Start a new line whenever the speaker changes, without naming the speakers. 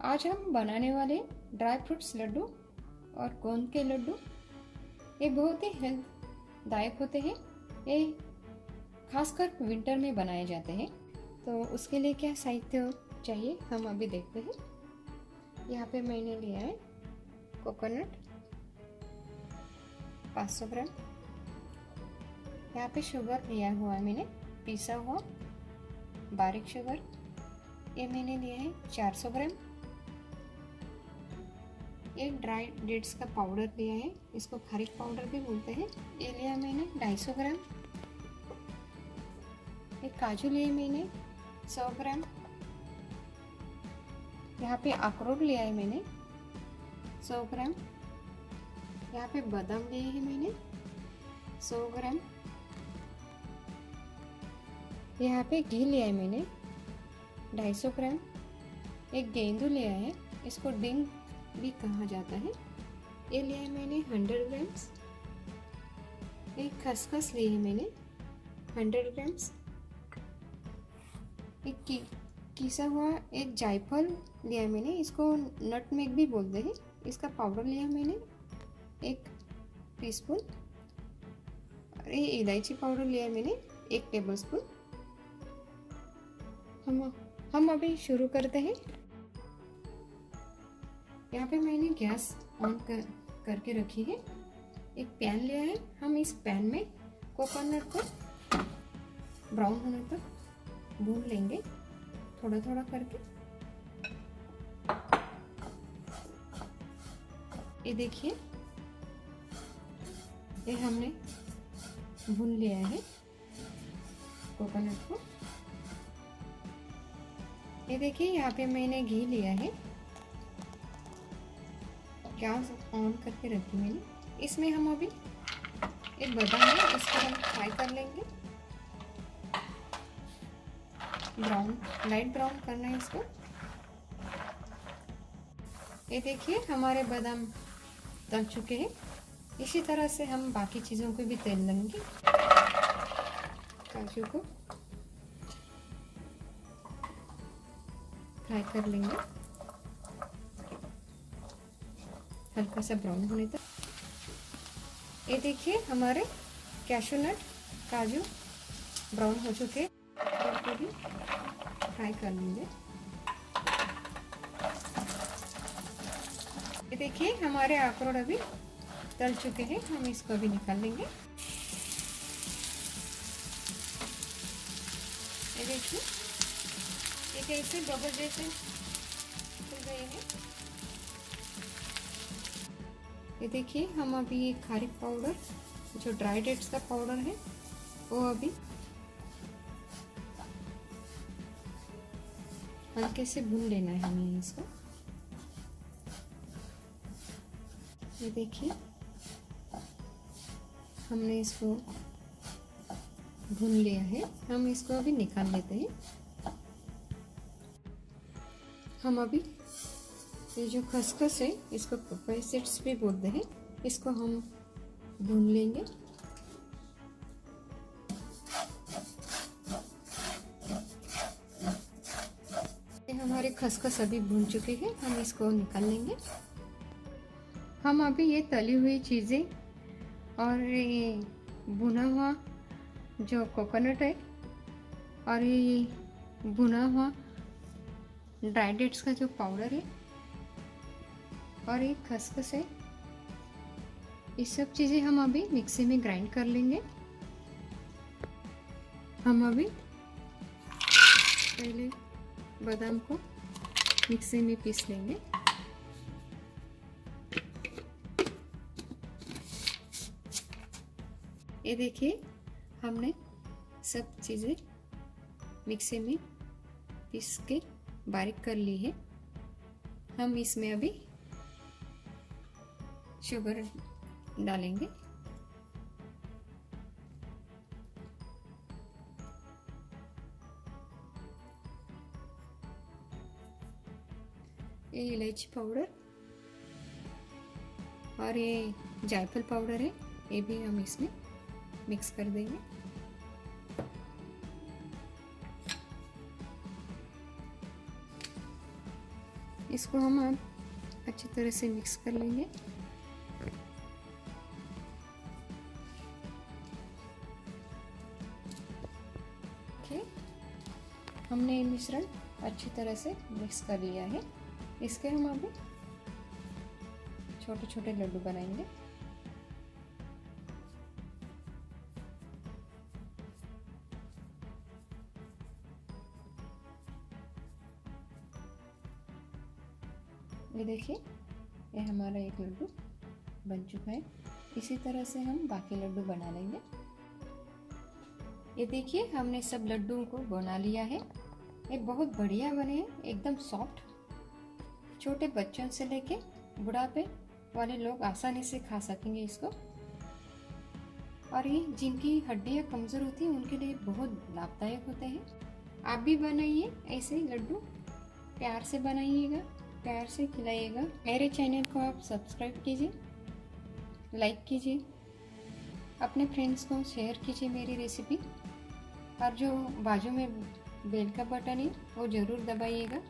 आज हम बनाने वाले ड्राई फ्रूट्स लड्डू और गोंद के लड्डू। ये बहुत ही हेल्थदायक होते हैं। ये खासकर विंटर में बनाए जाते हैं। तो उसके लिए क्या साहित्य चाहिए हम अभी देखते हैं। यहाँ पे मैंने लिया है कोकोनट 500 ग्राम। यहाँ पे शुगर लिया हुआ है मैंने, पिसा हुआ बारीक शुगर। ये मैंने लिया है 400 ग्राम। एक ड्राई डेट्स का पाउडर लिया है, इसको खारिक पाउडर भी बोलते हैं। ये लिया मैंने 250 ग्राम। एक काजू लिए मैंने 100 ग्राम। यहाँ पे अखरोट लिया है मैंने 100 ग्राम। यहाँ पे बादाम लिए है मैंने 100 ग्राम। यहाँ पे घी लिया है मैंने 250 ग्राम। एक गेंदू लिया है, इसको डिंग भी कहा जाता है। ये लिया है मैंने 100 ग्राम्स। एक खसखस ली है मैंने 100 ग्राम्स। एक किसा हुआ एक जायफल लिया है मैंने, इसको नटमेग भी बोलते हैं। इसका पाउडर लिया मैंने 1 टीस्पून। और ये इलायची पाउडर लिया है मैंने 1 टेबलस्पून। हम अभी शुरू करते हैं। यहाँ पे मैंने गैस ऑन करके रखी है। एक पैन लिया है। हम इस पैन में कोकोनट को ब्राउन होने तक भून लेंगे, थोड़ा थोड़ा करके। ये देखिए, ये हमने भून लिया है कोकोनट को। ये देखिए, यहाँ पे मैंने घी लिया है। गैस ऑन करके रखी मैंने। इसमें हम अभी एक बादाम है, इसको हम फ्राई कर लेंगे। ब्राउन, लाइट ब्राउन करना है इसको। ये देखिए, हमारे बादाम तल चुके हैं। इसी तरह से हम बाकी चीज़ों को भी तल लेंगे। काजू को फ्राई कर लेंगे हल्का सा ब्राउन होने तक। ये देखिए, हमारे कैशू नट काजू ब्राउन हो चुके हैं, इनको भी फ्राई कर लेंगे। ये देखिए, हमारे अखरोट अभी तल चुके हैं। हम इसको अभी निकाल लेंगे। ये देखिए, ये कैसे बबल जैसे खुल गए हैं। ये देखिए, हम अभी ये खारिक पाउडर, जो ड्राई डेट्स का पाउडर है, वो अभी हल्के से भून लेना है हमें इसको। ये देखिए, हमने इसको भून लिया है। हम इसको अभी निकाल लेते हैं। हम अभी ये जो खसखस है, इसको पपाया सीड्स भी बोलते हैं, इसको हम भून लेंगे। ये हमारे खसखस अभी भून चुके हैं, हम इसको निकाल लेंगे। हम अभी ये तली हुई चीज़ें और ये भुना हुआ जो कोकोनट है और ये भुना हुआ ड्राई डेट्स का जो पाउडर है और एक खसखस है, ये सब चीज़ें हम अभी मिक्सी में ग्राइंड कर लेंगे। हम अभी पहले बादाम को मिक्सी में पीस लेंगे। ये देखिए, हमने सब चीज़ें मिक्सी में पीस के बारीक कर ली है। हम इसमें अभी शुगर डालेंगे। ये इलायची पाउडर और ये जायफल पाउडर है, ये भी हम इसमें मिक्स कर देंगे। इसको हम अब अच्छी तरह से मिक्स कर लेंगे। ओके, हमने ये मिश्रण अच्छी तरह से मिक्स कर लिया है। इसके हम अभी छोटे छोटे लड्डू बनाएंगे। ये देखिए, ये हमारा एक लड्डू बन चुका है। इसी तरह से हम बाकी लड्डू बना लेंगे। ये देखिए, हमने सब लड्डुओं को बना लिया है। ये बहुत बढ़िया बने हैं, एकदम सॉफ्ट। छोटे बच्चों से लेके बुढ़ापे वाले लोग आसानी से खा सकेंगे इसको। और ये जिनकी हड्डियाँ कमज़ोर होती हैं उनके लिए बहुत लाभदायक होते हैं। आप भी बनाइए ऐसे लड्डू, प्यार से बनाइएगा, प्यार से खिलाइएगा। मेरे चैनल को आप सब्सक्राइब कीजिए, लाइक कीजिए, अपने फ्रेंड्स को शेयर कीजिए मेरी रेसिपी। और जो बाजू में बेल का बटन है वो ज़रूर दबाइएगा।